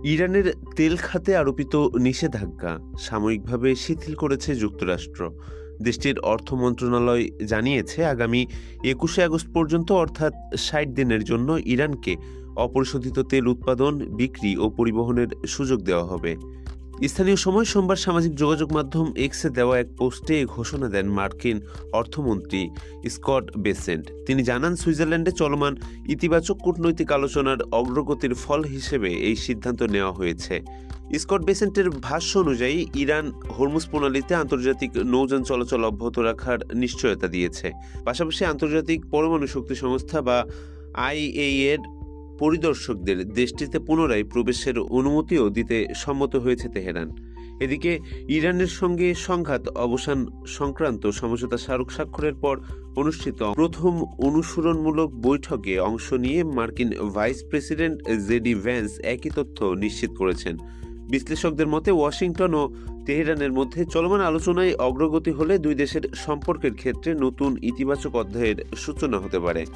ইরানের তেল খাতে আরোপিত নিষেধাজ্ঞা সাময়িকভাবে শিথিল করেছে যুক্তরাষ্ট্র। দেশটির অর্থ মন্ত্রণালয় জানিয়েছে, আগামী ২১শে আগস্ট পর্যন্ত, অর্থাৎ ৬০ দিনের জন্য ইরানকে অপরিশোধিত তেল উৎপাদন, বিক্রি ও পরিবহনের সুযোগ দেওয়া হবে। স্থানীয় সময় সোমবার সামাজিক যোগাযোগ মাধ্যম এক্সে দেওয়া এক পোস্টে এ ঘোষণা দেন মার্কিন অর্থমন্ত্রী স্কট বেসেন্ট। তিনি জানান, সুইজারল্যান্ডে চলমান ইতিবাচক কূটনৈতিক আলোচনার অগ্রগতির ফল হিসেবে এই সিদ্ধান্ত নেওয়া হয়েছে। স্কট বেসেন্টের ভাষ্য অনুযায়ী, ইরান হরমুজ প্রণালীতে আন্তর্জাতিক নৌযান চলাচল অব্যাহত রাখার নিশ্চয়তা দিয়েছে। পাশাপাশি আন্তর্জাতিক পরমাণু শক্তি সংস্থা বা আইএইএ এর পরিদর্শকদের দেশটিতে পুনরায় প্রবেশের অনুমতিও দিতে সম্মত হয়েছে তেহরান। এদিকে ইরানের সঙ্গে সংঘাত অবসান সংক্রান্ত সমঝোতা স্বাক্ষরের পর অনুষ্ঠিত প্রথম অনুশীলনমূলক বৈঠকে অংশ নিয়ে মার্কিন ভাইস প্রেসিডেন্ট জেডি ভ্যান্স একই তথ্য নিশ্চিত করেছেন। বিশ্লেষকদের মতে, ওয়াশিংটন ও তেহরানের মধ্যে চলমান আলোচনায় অগ্রগতি হলে দুই দেশের সম্পর্কের ক্ষেত্রে নতুন ইতিবাচক অধ্যায়ের সূচনা হতে পারে।